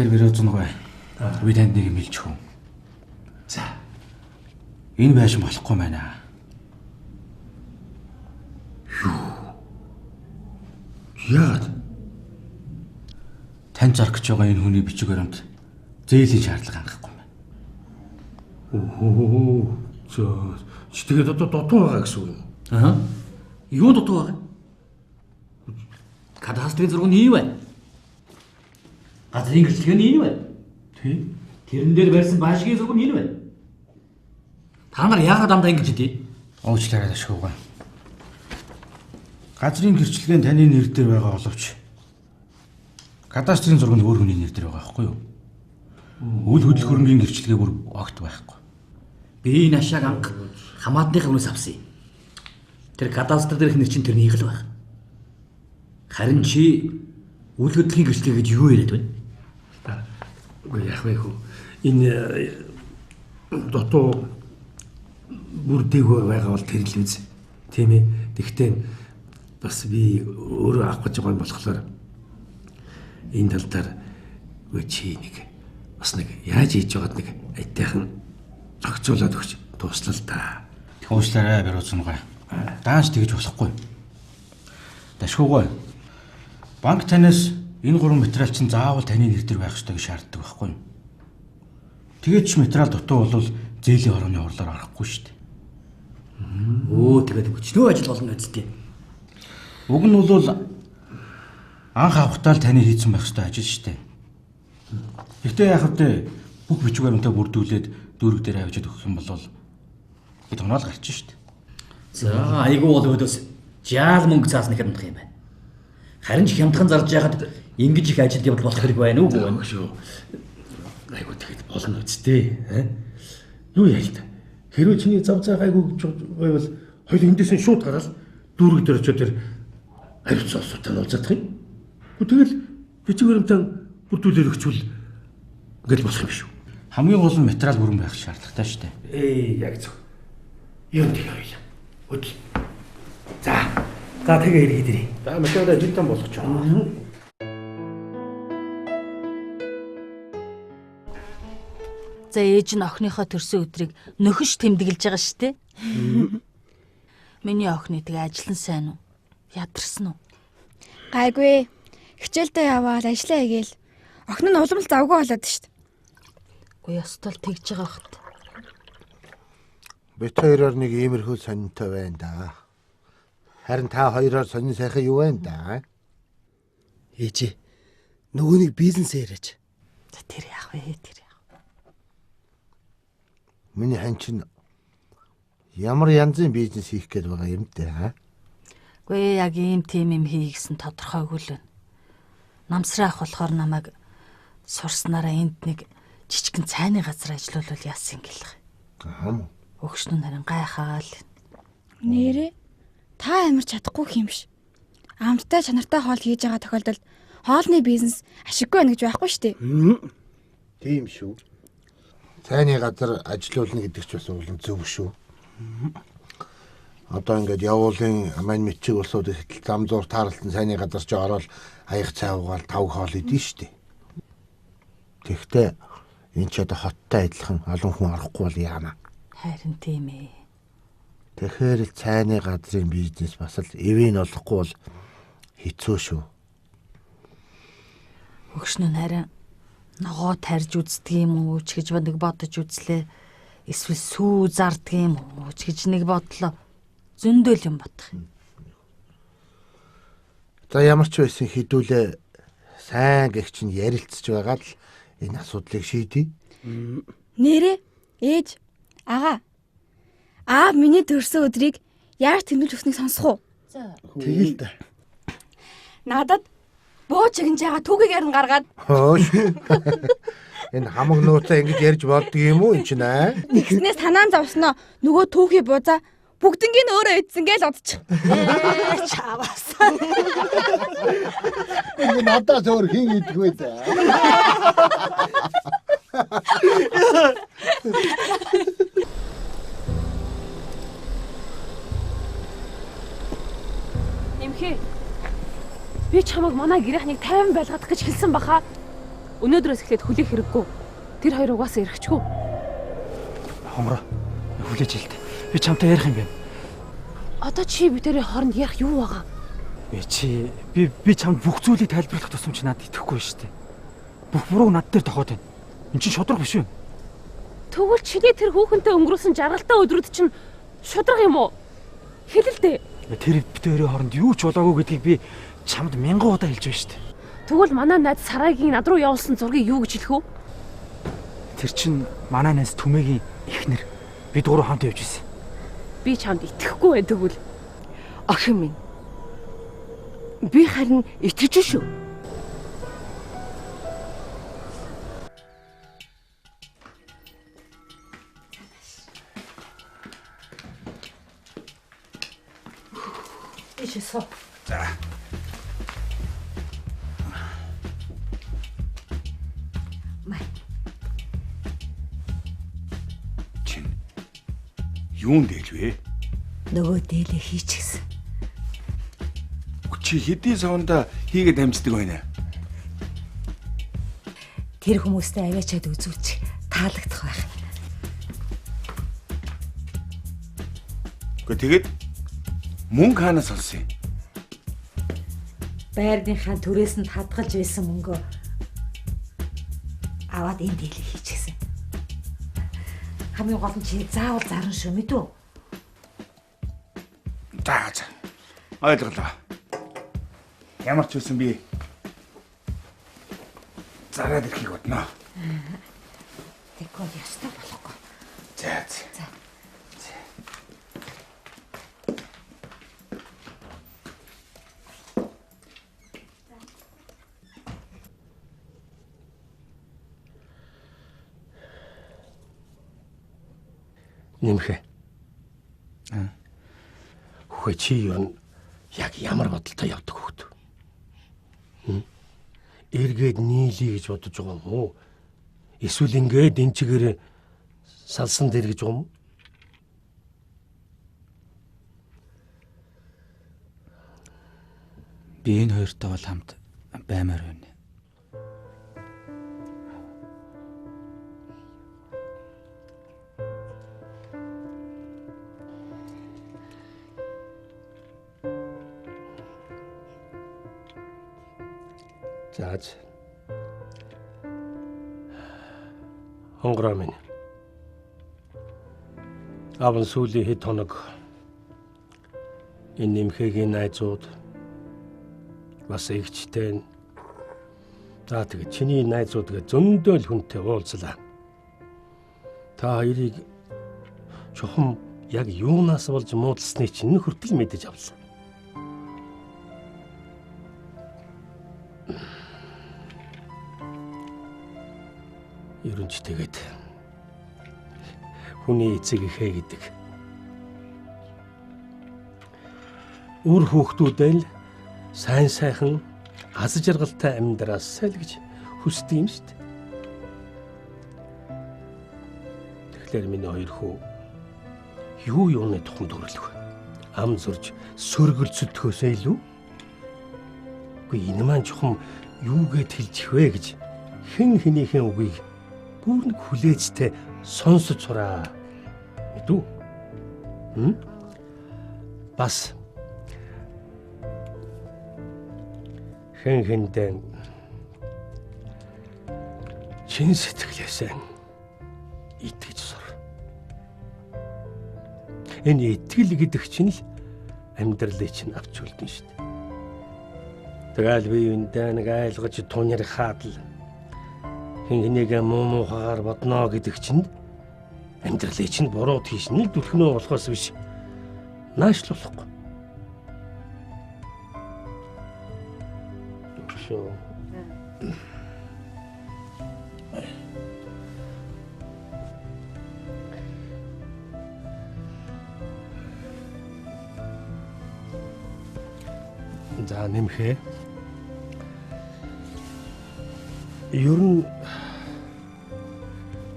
Тэгэхээр Берозунгүй. Би танд нэг юм хэлж өгөө. За. Энэ байшин болохгүй байна. Яагаад? Тань зарах гэж байгаа энэ хүний бичиг баримт зээлийн шаардлага хангахгүй байна. Оо. Тэгээд одоо дутуу байгаа гэсэн үг юм. Аа. Юу дутуу байгаа? Кадастрын зураг нь ийм байна. Газрын гэрчлэг нь ийм байна. Тий. Тэрэн дээр барьсан баашгийн зураг нь ийм байна. Та нар яагаад дандаа ингэж хэдий? Уучлаарай дашгүйгаа. Газрын гэрчлэгийн таны нэр дээр байгаа боловч кадастрын зураг нь өөр хүний нэр дээр байгаа байхгүй юу? Үйл хөдлөх хөрөнгийн гэрчлэгээ бүр огт байхгүй. Би энэ ашааг анх хамаатныхаа өмнөөс авсан юм. Тэр кадастр дээрх нэр чинь тэрний л байх. Харин чи үйл хөдлөлийн гэрчлэг гэж юу яриад байна? Үгүй яах вэ хөө. Энэ дутуу бүр дээгөө байгаа бол тэр л үз. Тийм ээ. Тэгтээ бас би өөрөө авах гэж байгаа юм болохоор энэ тал дээр үгүй чи нэг бас нэг яаж хийж байгаад нэг айтайхан зохицуулаад өгч туслал та. Уучлаарай Берозунгүй. Даанч тэгж болохгүй. Дашгүйгаа. Банк танаас энэ гурван материал чинь заавал таны нэр дээр байх ёстой гэж шаарддаг байхгүй юу? Тэгээд ч материал дутуу бол зээлийн хорооны хурлаар орохгүй шүү дээ. Өө тэгээд өчнөө ажил болно үсттэй. Уг нь бол анх авахтаа л таны хийсэн байх ёстой ажил шүү дээ. Гэхдээ яах вэ? Бүх бичиг баримтаа бүрдүүлээд дүүрэг дээр авчиад өгөх юм бол бид тоноол гарч шүү дээ. За айгүй бол өөдөөс жаал мөнгө заасна хямдах юм байна. Харин ч хямдхан зарж яхад ингэж их ажил явуулах болох хэрэг байна уу гоо шүү. Айгүй тэгэд болно үсттэй. Юу яа л та. Хэрвээ чиний зав заа гайгүй гэж байвал хоёул эндээс нь шууд гараад дүүрэг дээр очиод тэр хариуцсан олсуудаа уулзах юм. Тэгэл бичиг баримтаа бүрдүүлээд өгчвөл ингээл болох юм шүү. Хамгийн гол нь материал бүрэн байх шаардлагатай шүү дээ. Яг зөв. Юм тийм хоёул. Үгүй. За тэгээ ирээд ирээ. За материалаа жилтэн болгоч. За ээж нь охиныхоо төрсөн өдрийг нөхөж тэмдэглэж байгаа шүү дээ. Миний охины тэгээ ажиллан сайн уу? Ядарсан уу? Гайгүй. Хичээлдээ яваад ажиллаа хийгээл. Охин нь уламжлал завгүй болоод шүү дээ. Гүй ёстол тэгж байгаа хат. Бид хоёроор нэг иймэрхүү сонинтой байна да. Харин та хоёроор сонин сайхан юу байна да? Ээжээ. Нөгөө нэг бизнес яриач. За тэр яах вэ? Тэр яах. Миний хан чинь ямар янзын бизнес хийх гээд байгаа юм дээ. Гүй яг ийм тийм юм хий гэсэн тодорхойгүй л байна. Намсраа ах болохоор намайг сурснараа энд нэг жижигэн цайны газар ажиллавал яасан гэлэх. Өгшнүн харин гайхаал. Нэрээ та амар чадахгүй юм биш. Амттай чанартай хоол хийж байгаа тохиолдолд хоолны бизнес ашиггүй байна гэж байхгүй шүү дээ. Тийм шүү. Цайны газар ажиллуулна гэдэг ч бас улам зөв шүү. Одоо ингээд явуулын мань мичиг улсууд ихтэл зам зуур таарлалтын цайны газар ч ороод аяг цай угаал тав хоол идэв штэ. Тэгтээ энэ ч одоо хоттой адилхан олон хүн орохгүй бол яана. Харин тийм ээ. Тэгэхээр л цайны газрын бизнес бас л эвэн олохгүй бол хэцүү шүү. Өгшнүн харин ногоо тарж үздэг юм уу ч гэж нэг бодож үзлээ. Эсвэл сүү зардаг юм уу ч гэж нэг бодлоо. Зөндөл юм бодох. За ямар ч байсан хідүүлээ сайн гэгч нь ярилцж байгаа л энэ асуудлыг шийдэе. Нэрээ ээж ага. Миний төрсөн өдрийг яаж тэмдэглэж өгснийг сонсох уу? За. Тэгэл да. Надад буу чигнж байгаа түүгээр нь гаргаад. Хөөш. Энэ хамаг нууцаа ингэж ярьж болдго юм уу энэ чинь аа? Нэгснээс танаан завсноо нөгөө түүхий буузаа бүгднийг өөрөө эдсэн гээл одчих. Чаваас. Энэ надаас өөр хин идэггүй за. Нэмхээ. Би чамайг манай гэрийнхнийг 50 байлгадах гэж хэлсэн баха. Өнөөдрөөс эхлээд хүлээх хэрэггүй. Тэр хоёр угаасаа ирэхчгүй. Хомроо. Хүлээж хэлд. Би чамтай ярих юм байна. Одоо чи бидний хооронд ярих юу байгаа? Би чамд бүх зүйлийг тайлбарлах тусамч надад итгэхгүй шүү дээ. Бүх бурууг над дээр тохоод байна. Энд чинь шудраг биш үү? Тэгвэл чиний тэр хүүхэнтэй өнгөрөөсөн жаргалтай өдрүүд чинь шудраг юм уу? Хэлэлдэ. Тэр битэрийн хооронд юу ч болоогүй гэдгийг би чамд мянган удаа хэлж байна шүү дээ. Тэгвэл манай найз Сарайгийн над руу явуулсан зургийг юу гэж хэлэх вэ? Тэр чинь манай найз Түмэгийн эхнэр. Бид гурав хамт явж ирсэн. Би чамд итгэхгүй байх тэгвэл. Охин минь. Би харин итгэж шүү. Ишээсоо. За. Чин. Юунд дээлвэ? Нөгөө дээлээ хийчихсэн. Чи хэдийн савнда хийгээд амждаг байна? Тэр хүмүүстэй аваачаад үзүүлчих таалагдах байх. Тэгээд мөнгө хаанаас олсон юм? Байрныхаа түрээс нь хадгалж байсан мөнгөө аваад энэ дээлээ хийчихсэн. Хамгийн гол нь чи заавал зарна шүү мэдв үү? За. Ойлголоо. Ямар ч үсэн би зараад ирэхийг бодно. Тэгвэл ястай болохгүй. За. Нэмхэ. Хөөе чи юу яг ямар бодолтой явдаг хөөд. Эргээд нийлий гэж бодож байгаа юм уу? Эсвэл ингээд энэ чигээр салсан дээр гэж байгаа юм уу? Би энэ хоёртой бол хамт баймаар байна. Зааж. Хонгороо минь. Аван сүүлийн хэд хоног энэ нэмхэгийн найзууд бас ихчтэй. За тэгээд чиний найзуудгээ зөндөө л хүнтэй уулзлаа. Та хоёрыг чухам яг юунаас болж муудалсныг чинь хүртэл мэдэж авсан. Ерөн ч тэгээд хүний эцэг ихэ гэдэг. Үр хүүхдүүдээ л сайхан аз жаргалтай амьдраасай л гэж хүсдэг юм шүү дээ. Тэгэхээр миний хоёр хүү юу юуны тухайд дүрлэх вэ? Ам зурж сөргөлцөлтөхөөсөө илүү? Үгүй энэ маань чухам юугээд хэлчих вэ гэж хэн хэнийхэн үгийг бүр нэг хүлээцтэй сонсож сураа. Мэдүү? Бас хэн хэндээ чин сэтгэлээсээ итгэж сур. Энэ итгэл гэдэг чинь л амьдралыг чинь авч үлдэн шүү дээ. Тэгэл би юундаа нэг айлгаж тунярхаад л хинэгээ муухагаар бодно гэдэг чинь амьдралыг чинь буруу тийш нэг түлхнөө болохоос биш наашлуулахгүй. Шоо. За нэмхэ. Ер нь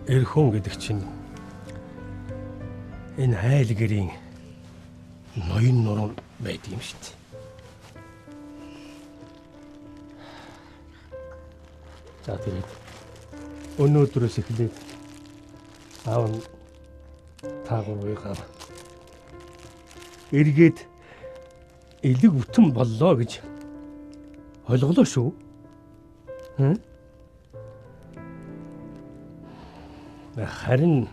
эрхэн гэдэг чинь энэ хайл гэрийн ноён нуруу байдаг юм шүү дээ. За тэгээд өнөөдрөөс эхлээд аав нь та гурвыгаа эргээд элэг бүтэн боллоо гэж ойлголоо шүү. Харин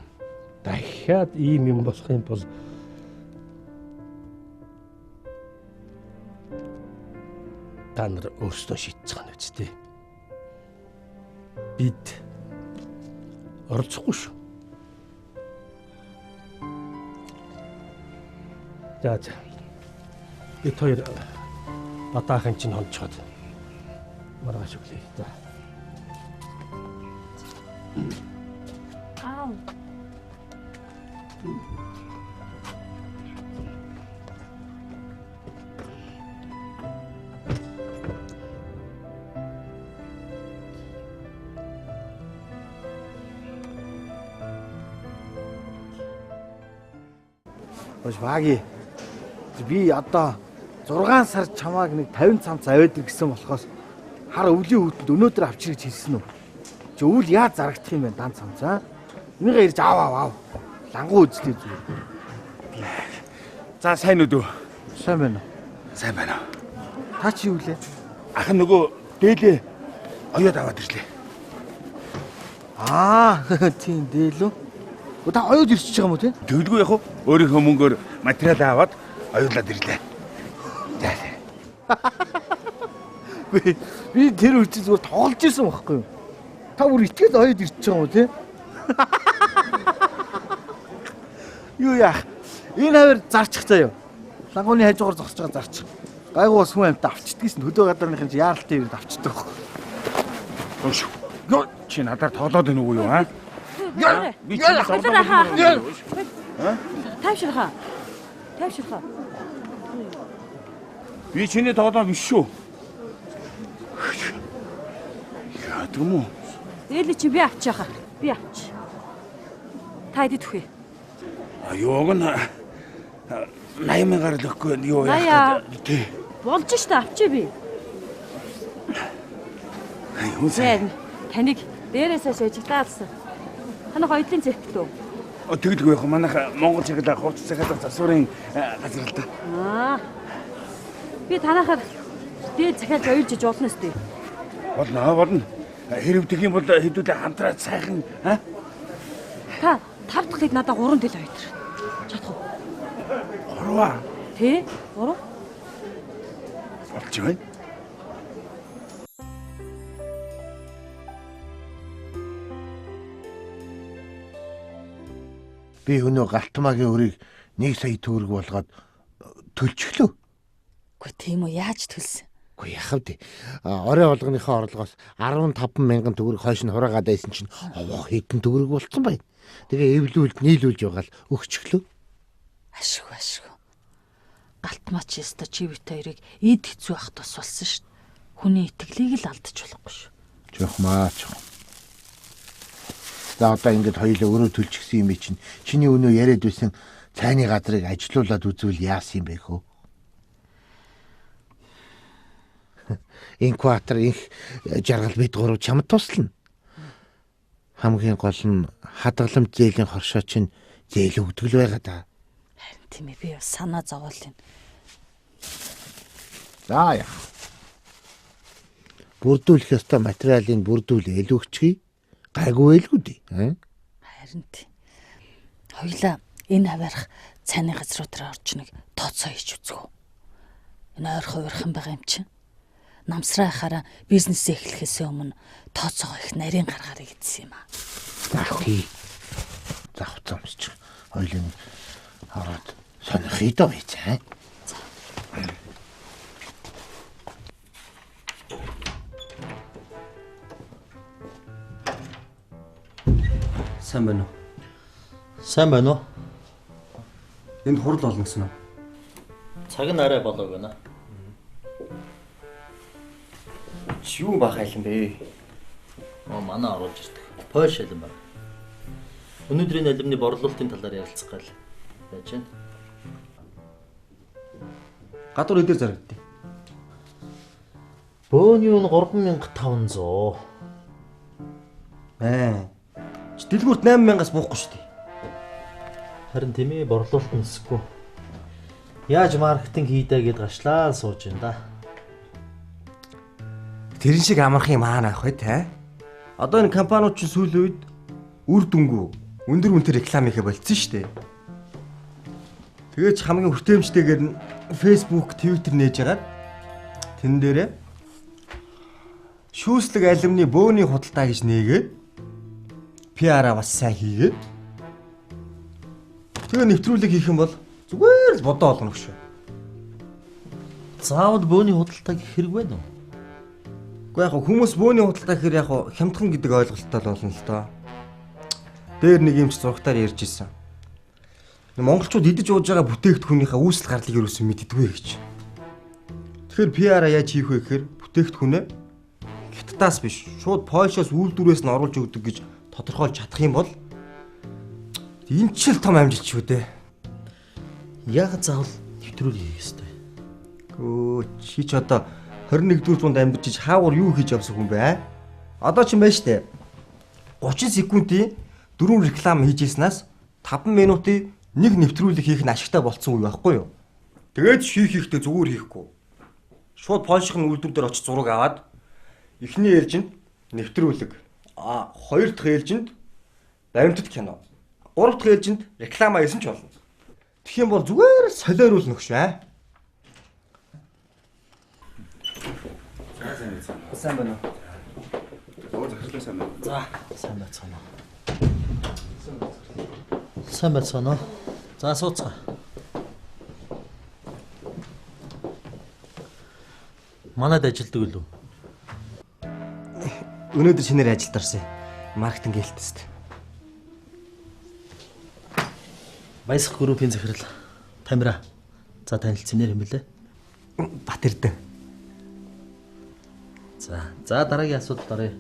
дахиад ийм юм болох юм бол та нар өөрсдөө шийдэж байгаа нь үстэй. Бид оролцохгүй шүү. За. Бид хоёр батаахан чинь хонцоод маргааш өглөө. За. Аав. Өөш баги. Би одоо 6 сар чамааг нэг 50 цамц аваад ир гэсэн болохоос хар өвлийн хүүтэнд өнөөдөр авчир гэж хэлсэн үү? Чи өвөл яаж зарагдах юм бэ дан цамц аа? Энийгээ ирж аав. Лангуу үзлээ зүгээр. За сайн уу? Сайн байна уу? Сайн байна. Та чи юу лээ? Ах нөгөө дээлээ оёод аваад ирлээ. Тийм дээлөө. Та оёод ирчихэж байгаа юм уу те? Тэгэлгүй яах вэ? Өөрийнхөө мөнгөөр материал аваад оёолаад ирлээ. Би тэр үчи зүгээр тоглож ирсэн байхгүй юу? Та бүр итгэл оёод ирчихэж байгаа юм уу те? Юу яах? Энэ хавар зарчих заяа. Лангууны хажуугаар зогсож байгаа зарчих. Гайгүй бас хүн амьтаа авчдгийсэн хөдөө гадарныхын чи яаралтай ирээд авчдаг байхгүй. Өөш. Йоо чи надаар тоглоод байна уу юу аа? Би чи Тайвширхаа. Би чиний тоглоо биш шүү. Яа түмүү. Дээлээ чи би авчихаа. Би авч. Та идэт үхээ. Юуг нь 80,000-аар л өгөхгүй юу яах вэ? Тий. Болж штэ авчи би. Хүнсээ. Таныг дээрээсээ шижигдаалсан. Хана хоёулын зэвтэлт үү? Тэгэлгүй яах манайх Монгол чиглэл хувцас цахилгаан засварын газар л да. Би танахаар дээд захиалж оёлж болно өстэй. Болно. Хэрэг тэх юм бол хэдүүлээ хамтраад сайхан Та 5 дахь хэд надад 3 тэл хоёрт. Чадах уу? 3 Тэ? 3? болж байна. Би өнөө галтмаагийн өрийг 1 сая төгрөг болгоод төлчихлөө. Үгүй тийм үү, яаж төлсөн? Үгүй яхав дээ. Орой болгоныхоо орлогоос 15,000 төгрөг хойш нь хураагаад байсан чинь хэдэн төгрөг болцсон байна. Тэгээ эвлүүлд нийлүүлж байгаа л өгчихлөө. Ашиг. Галтмаач ёстой чи бит хоёрыг эд хэцүү ах тус болсон шүү. Хүний итгэлийг л алдаж болохгүй шүү. Жохмаа. За одоо ингэж хоёулаа өөрөө төлчихсөн юм чинь чиний өнөө яриад байсан цайны газрыг ажилуулад үзвэл яасан юм бэ хөө? Инкватор их жаргал бид гурав чамд туслана. Хамгийн гол нь хадгаламж зээлийн хоршоо чинь зээл өгдөг л байгаа да. Харин тийм ээ, би бас санаа зовоол юм. За яа. Бүрдүүлэх ёстой материалыг бүрдүүлээл өгчихье. Гайгүй байлгүй дээ. Харин тийм. Хоёлаа энэ хаваарах цайны газруу дээр орж нэг тооцоо хийж үзгөө. Энэ ойрхон байгаа юм чинь. Намсраа хараа бизнесээ эхлэхээс өмнө тооцоогоо их нарийн гаргаарай гэдсэн юм аа. Тий. За хуцаамсч. Хоёлын хараад сонирхъя доо бий. Сайн байна уу? Сайн байна уу? Энд хурал болно гэсэн үү? Цаг нь арай болоог байна. Чи юу бах айлан бэ? Манай оруулж ирдэг. Польш алим байна. Өнөөдрийн алимны борлуулалтын талаар ярилцах гал байж байна. Гадуур эдэр зарагдтыг. Бөөний нь 3,500. Дэлгүүрт 8000-аас буухгүй шүү дээ. Харин тийм ээ борлуулалт нисэхгүй. Яаж маркетинг хийдэ гэд гашлаа сууж байна да. Тэрэн шиг амархан юм аа наах бай те. Одоо энэ компаниуд ч сүүлийн үед үр дүнгүй өндөр үнэтэй реклам хийхэ болцсон шүү дээ. Тэгээд ч хамгийн хүртээмжтэйгээр нь Facebook, Twitter нээж агаад тэн дээрээ шүүслэг алимны бөөний худалдаа гэж нээгээд PR-а бас сайн хийгээд тэгээ нэвтрүүлэг хийх юм бол зүгээр л бодоо олно гэж шүү. Заавал бөөний худалдаа гэх хэрэг байна уу? Гэхдээ яг хүмүүс бөөний худалдаа гэхээр яг хямдхан гэдэг ойлголттой л болно л доо. Дээр нэг юмч зургатаар ярьж исэн. Монголчууд идэж ууж байгаа бүтээгдэхүүнийхээ үүсэл гарлыг юусэн мэддэггүй гэж. Тэгэхээр PR-а яаж хийх вэ гэхээр бүтээгдэхүүнээ хятадаас биш шууд Польшоос үйлдвэрээс нь оруулж өгдөг гэж тодорхойлж чадах юм бол энэ ч л том амжилт шүү дээ. Яг заавал нэвтрүүлэг хийх ёстой. Өө чи ч одоо 21-р зуунд амьдарч хаагур юу хийж явсан хүн бэ? Одоо ч юм байна штэ. 30 секундын 4 реклам хийжсэнээс 5 минутын нэг нэвтрүүлэг хийх нь ашигтай болцсон үе байхгүй юу? Тэгээд хийхдээ зүгээр хийхгүй. Шууд Польшийн үйлдвэр дээр очиж зураг аваад эхний ээлжинд нэвтрүүлэг, хоёр дахь ээлжинд баримтат кино, гурав дахь ээлжинд реклама хийсэн ч болно. Тэгэх юм бол зүгээр солиоруулна гэж аа. Сайн байна уу? За, сайн байна. Сайн байна. За, сууцгаа. Манайд ажилдаг үлээ. Өнөөдөр шинээр ажилд орсон. Маркетинг хэлтэст. Баясах группийн захирал Тамира. За танилцсан нэр юм бэлээ? Батэрдэн. За дараагийн асуудалд оръё.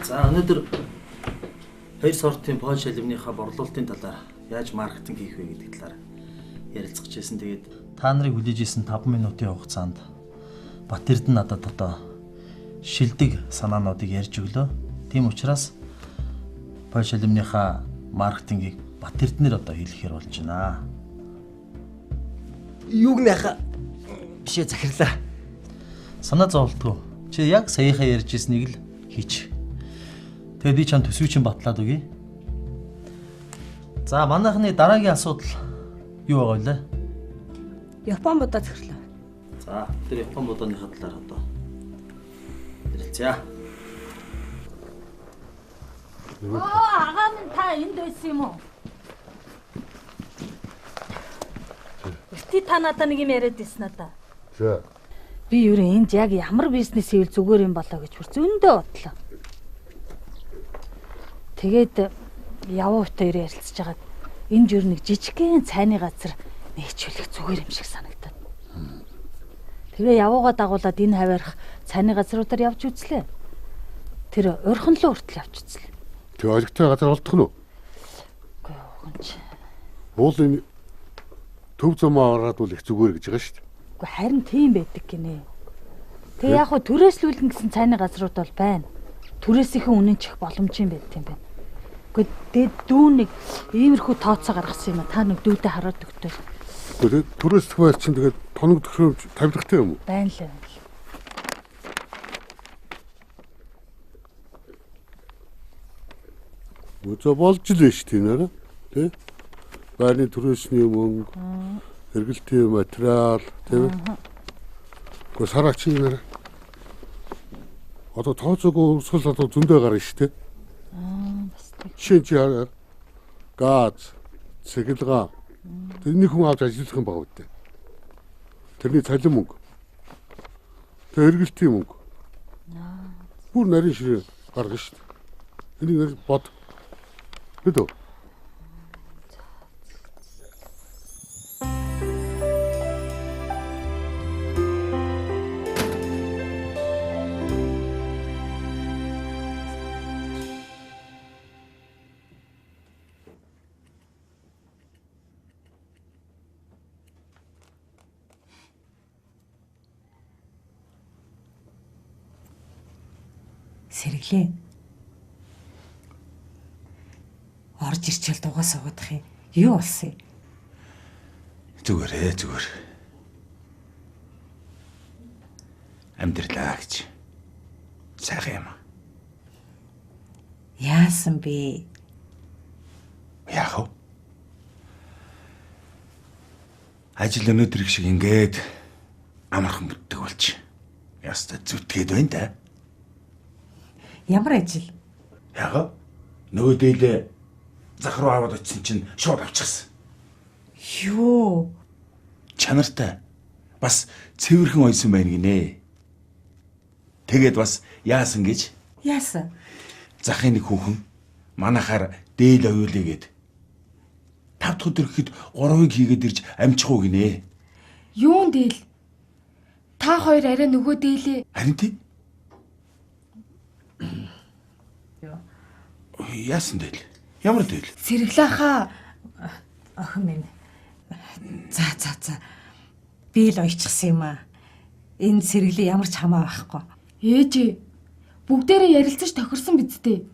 За өнөөдөр хоёр сортын Польш алимныхаа борлуулалтын талаар яаж маркетинг хийх вэ гэдэг талаар ярилцах гэсэн. Тэгээд та нарыг хүлээж исэн 5 минутын хугацаанд Батэрдэн надад одоо шилдэг санаануудыг ярьж өглөө. Тийм учраас Польш алимныхаа маркетингийг Батэрдэнээр одоо хийлгэхээр болж байна. Юуг нэхэ бишээ захирлаа. Санаа зовлтгоо. Чи яг саяхаа ярьж ирснийг л хийч. Тэгээд би чам төсвийн батлаад өгье. За манайхны дараагийн асуудал юу байгаа вэ? Япон будаа захирлаа. За тэр Япон будааны талаар одоо ярилцъя. Агаа минь та энд байсан юм уу? Өсти та надад нэг юм яриад ирсэн надаа. За. Би юу энд яг ямар бизнес хийвэл зүгээр юм болоо гэж бүр зөндөө бодлоо. Тэгээд явуутаа ярилцж хагаад энэ жир нэг жижигхэн цайны газар нээчүүлэх зүгээр юм шиг санагдаад. Тэгээ явуугаа дагуулад энэ хаваарх цайны газруудаар явж үзлээ. Тэр урхан лөө хүртэл явж үзлээ. Тэг олигтой газар олдох нь уу? Үгүй гонч. Уул энэ төв замаа ороод бол их зүгээр гэж байгаа шүү дээ. Үгүй харин тийм байдаг гинэ. Тэгээ яг хөө түрээслүүлэн гэсэн цайны газрууд бол байна. Түрээсийнхэн үнэн чих боломж юм байт юм байна. Гэхдээ дүү нэг иймэрхүү тооцоо гаргасан юм а. Та нэг дүүдээ хараад өгтөө. Тэгээд түрээслэх байр чинь тэгээд тоног төхөөрөмж тавилгатай юм уу? Байна л. Үгүй болж л шүү дээ нэрэ. Тэ? Байрны түрээсний мөнгө, хэрэглэлтийн материал, тийм ээ. Гэхдээ сараач юм нэрэ. Одоо тооцоогоо өрсгөл одоо зөндөө гарна шүү дээ. Жишээ чи газ, цэглэгээ. Тэрний хүн авч ажиллах юм баг үү? Тэрний цалин мөнгө. Тэр хэрэглэлтийн мөнгө. Бүр нарийн ширээ гаргана шүү дээ. Энийг нэр бод. Бидөө. Сэргэлээ. Орж ирчээл дугаа суугадах юм. Юу болсон юм? Зүгээр. Амьдралаа гэж. Сайхан юм. Яасан бэ? Яах вэ? Ажил өнөөдөр их шиг ингээд амархан бүтдэг болчих. Яста зүтгээд байна да. Ямар ажил? Яага? Нөгөө дээлээ зах руу аваад очсон чинь шууд авчихсан. Юу? Чанартай. Бас цэвэрхэн ойсон байна гинэ. Тэгээд бас яасан гэж? Яасан? Захын нэг хүүхэн манахаар дээл оюулъя гэд 5 дахь өдөр гэхэд 3-ыг хийгээд ирж амжих уу гинэ. Юун дээл? Та хоёр арай нөгөө дээлээ. Харин тий. Яасан дээл? Ямар дээл? Сэргэлээхаа. Охин минь. За. Би л ойчихсан юм аа. Энэ сэргэлээ ямар ч хамаа байхгүй. Ээжээ. Бүгдээрээ ярилцаж тохирсон биз дээ.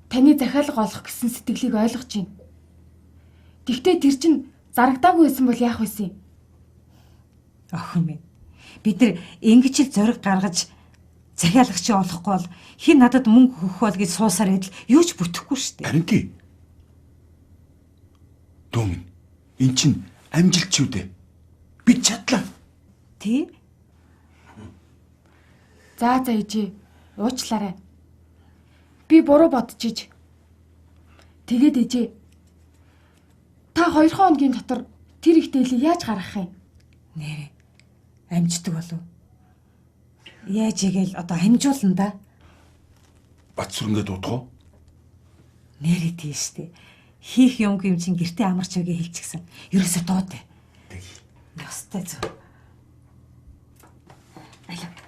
Таны захиалга олох гэсэн сэтгэлийг ойлгож байна. Тэгвэл тэр чинь зарагдаагүй байсан бол яах вэ? Охин минь. Бид нар ингэж л зориг гаргаж захиалгач олохгүй бол хин надад мөнгө өгөх бол гэж суусаар идэл юу ч бүтэхгүй шүү дээ. Харин тий. Дүүм. Эн чинь амжилт ч үү дээ. Би чадлаа. Тий? За ээжээ. Уучлаарай. Би буруу бодчихж. Тэгээд ээжээ. Та 2 хоногийн дотор тэр их дээлийг яаж гаргах юм? Нэрээ. Амждаг болов. Яаж игээл одоо хамжуулна да. Бат сүрэнгээ дуудах уу? Нэрээ тийштэй. Хийх юм чинь гэртээ амарч өгөө хэлчихсэн. Ерөөсөө дуудаа. Ястай зөв. Айлаа.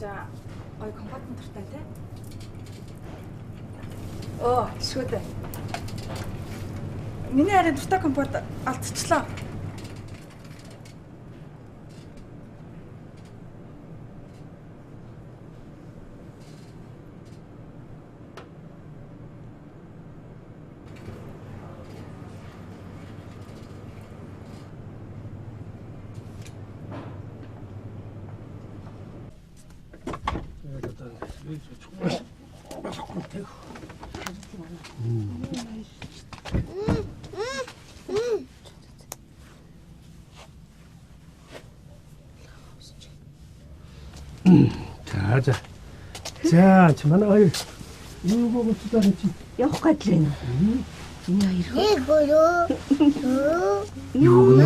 За гой компот дуртай тий. Оо, шүү дээ. Миний харин дуртай компот алдчихлаа. За, чи манай хоёр юу боцтой чи явах гэж байна. Юу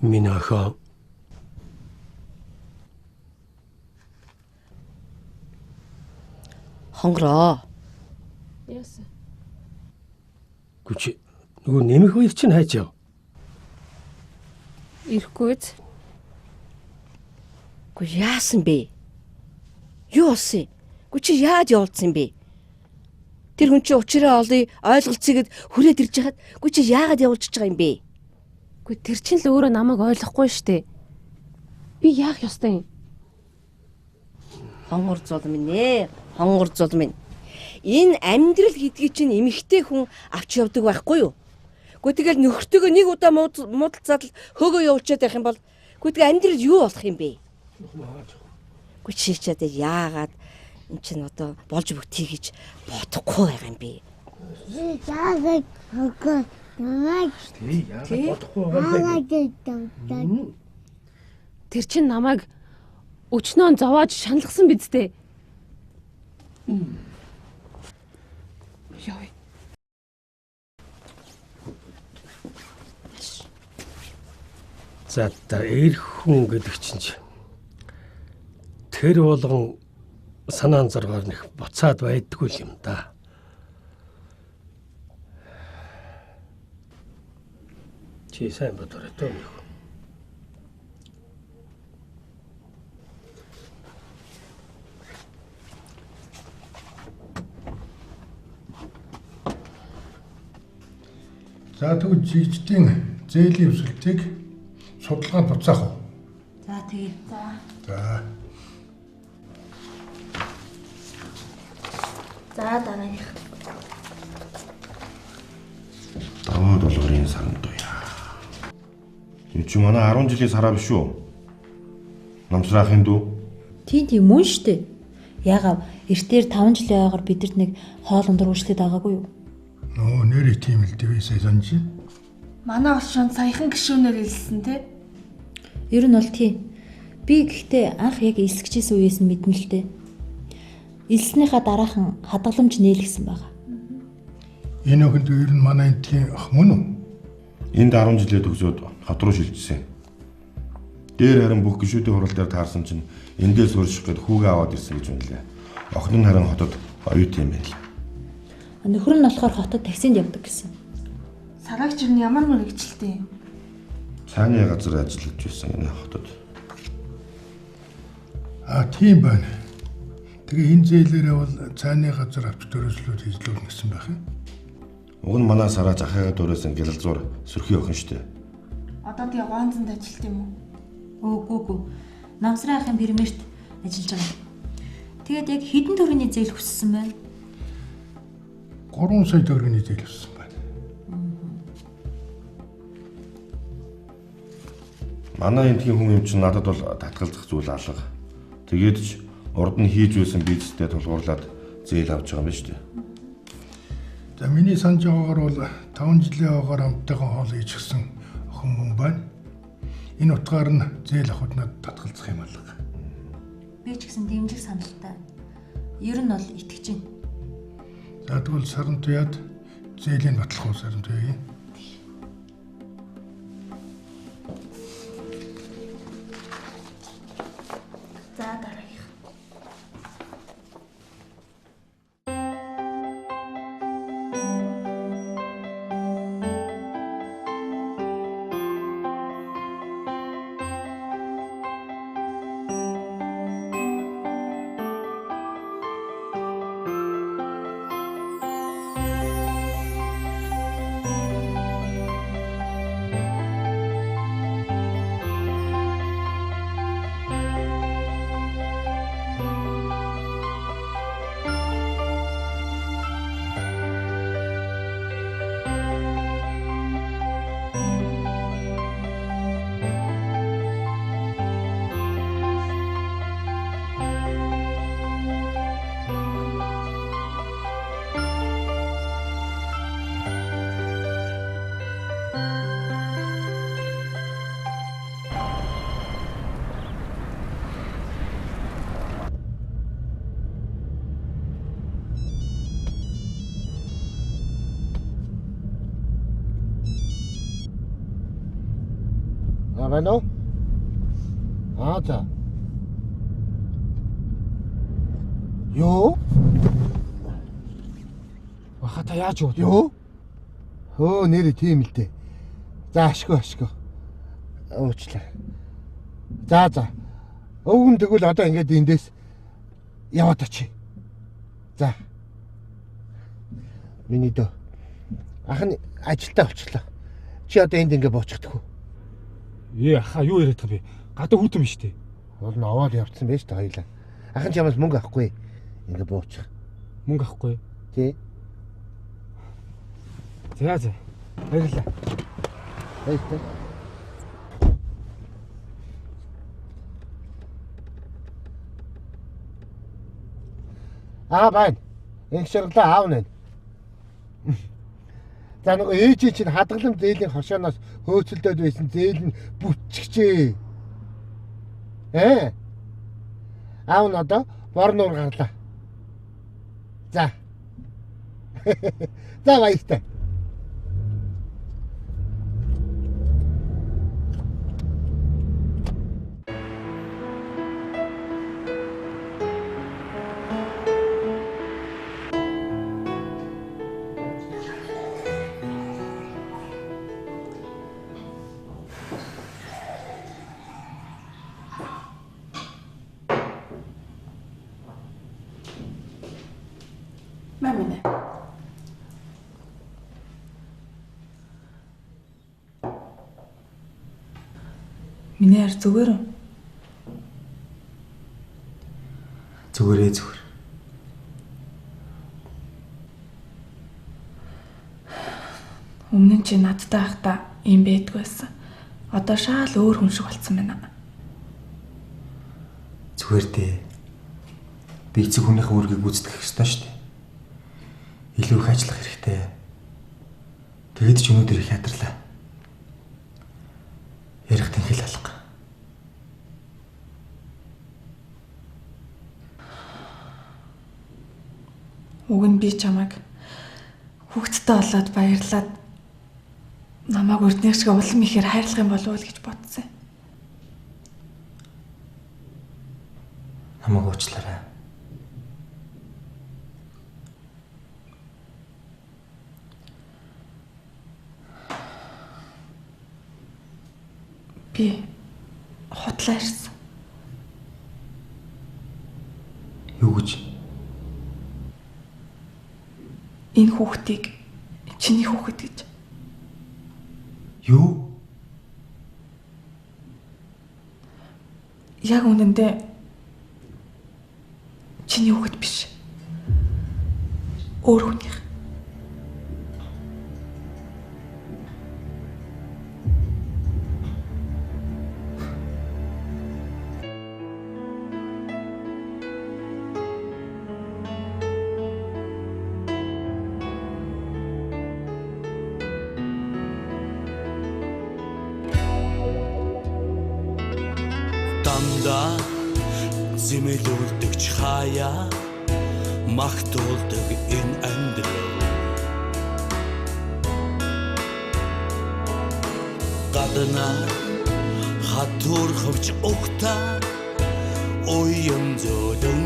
Минаха. Хонгороо. Яасан? Гүч нөгөө нэмэх хоёр чинь хайж яв. Ирэхгүй биз? Гү яасан бэ? Юу болсон? Гү чи яаж явуулсан бэ? Тэр хүн чи учраа олъё, ойлголцъя гэд хүрээд ирж хахад гү чи яагаад явуулчихж байгаа юм бэ? Гү тэр чинь л өөрөө намайг ойлгохгүй штэ. Би яах ёстой юм? Хонгор зул минь ээ. Хонгор зул минь. Энэ амьдрал гэдгийг чинь эмэгтэй хүн авч явдаг байхгүй юу? Гү тэгэл нөхөртөөгөө нэг удаа муудалцаад л хөөгөө явуулчихад байх юм бол гү тэгээ амьдрал юу болох юм бэ? Гү чи ч одоо яагаад эн чинь одоо болж бүгтий гэж бодохгүй байгаа юм бэ? Яагаад хогоо намайг Тэр чинь намайг өчнөө зовоож шаналгасан биз дээ. Яй. За эр хүн гэдэг чинь тэр болгон санаан заргаар нэх буцаад байдгүй юм да. Чи сайн бодорой тоо минь. За тэгвэл жигчдийн зээлийн өсөлтийг судалгаанд буцаах уу? За тэгээд За. За дараагийнх. Даваад болгорын саранд уяа. Энэ чи манай 10 жилийн сараа биш үү? Намсраахын дүү. Тийм мөн штэ. Яагаад эртээр 5 жилийн ойгоор бидэрт нэг хоол ундар үйлчлээд байгаагүй юу? Нөө нэрээ тийм л дэвээсээ санаж. Манай олшонд саяхан гişүүнээр илсэн те. Ер нь бол тийм. Би гэхдээ анх яг илсгчээс үеэс нь мэднэ л дээ. Илснийхаа дараахан хадгаламж нээлгсэн байгаа. Энэ өхөнд ер нь манай энтгийн ах мөн үү? Энд 10 жилээ төгсөөд хот руу шилжсэн. Дээр харин бүх гişүүдийн хурал дээр таарсан чинь эндээс урших гээд хүүгээ аваад ирсэн гэж үнэлээ. Охин нь харин хотод оюут юм байл. Нөхөр нь болохоор хотод таксинд явдаг гэсэн. Сараагч нь ямар мэрэгчлээ. Цааны газар ажиллаж байсан энэ хотод. Тийм байна. Тэгээ энэ зээлээрээ бол цааны газар авч дөрөслүүд хийжлүүлнэ гэсэн байх юм. Уг нь манай сараа захиагаа дөрөөсөн гялалзуур сөрхий охин штэ. Одоо тий гоонцонд ажилт юм уу? Үгүй. Намсрын ахын пирамидт ажиллаж байгаа. Тэгээд яг хэдэн төгрөгийн зээл хүссэн байна? 3 сая төгрөгийн зээл хүссэн байна. Манай энтгийн хүн юм чинь надад бол татгалзах зүйл алга. Тэгээд ч урд нь хийж байсан бизнестэй тулгуурлаад зээл авч байгаа юм байна шүү дээ. За миний санаж байгаагаар бол 5 жилийн ойгоор амттайхан хоол хийчихсэн охин хүн байна. Энэ утгаар нь зээл авахд надад татгалзах юм алга. Би ч гэсэн дэмжих саналтай. Ер нь бол итгэж байна. За тэгвэл сарын туяад зээлийн батлах уу сарын туяа. За дараагийнх. Байна уу? За. Юу? Бахата яаж юу? Юу? Хөө нэр тийм л дээ. За ашгүй. Уучлаа. За. Өвгөн тэгвэл одоо ингээд эндээс яваад очие. За. Миний дөө. Ах нь ажилдаа очлоо. Чи одоо энд ингээд буучихдаггүй. Аха юу яриад байгаа бэ? Гадаа хүүтэн биш үү? Бол нь овоод явцсан байж та хоёлаа. Ахын чамаас мөнгө авахгүй. Ингээ буучих. Мөнгө авахгүй. Тий. За. Баярлалаа. Баярлалаа. Байна. Их шаглаа аавна. За нөгөө ээжийн чинь хадгалам зээлийн хошооноос хөөцөлдөд байсан зээл нь бүтчихжээ. Аав нь одоо бор нуур гарлаа. За. За баяртай. Миний ар зүгээр үү? Зүгээрээ зүгээр. Өмнө нь чи надтай байхдаа юм байдгүй байсан. Одоо шал өөр хүн шиг болцсон байна. Зүгээр дээ. Би эцэг хүнийхээ үүргийг гүйцэтгэх ёстой шүү дээ. Илүү их ажиллах хэрэгтэй. Тэгэд ч өнөөдөр их ядарлаа. Ярих тэнхэл алга. Уг нь би чамайг хүүхэдтэй болоод баярлаад намайг урдны шиг улам ихээр хайрлах юм болов уу гэж бодсон. Намайг уучлаарай. Би худлаа ирсэн. Юу гэж? Энэ хүүхдийг чиний хүүхэд гэж. Юу? Яг үнэндээ чиний хүүхэд биш. Өөр хүнийх. Дандаа зэмэлүүлдэгч хаяа магтуулдаг энэ амьдрал гаднаа хатуурхавч ухтаа уян зөдөн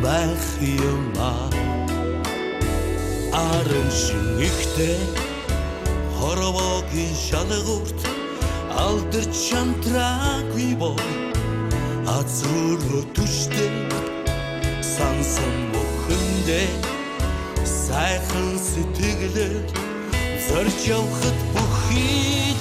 байх юма арын шинэгтэй хоровогийн шалгуурт алдарч шантраагүй боо азруу түштэй сансан бүхэндээ сайхан сэтгэлээр зорж явхад бүхий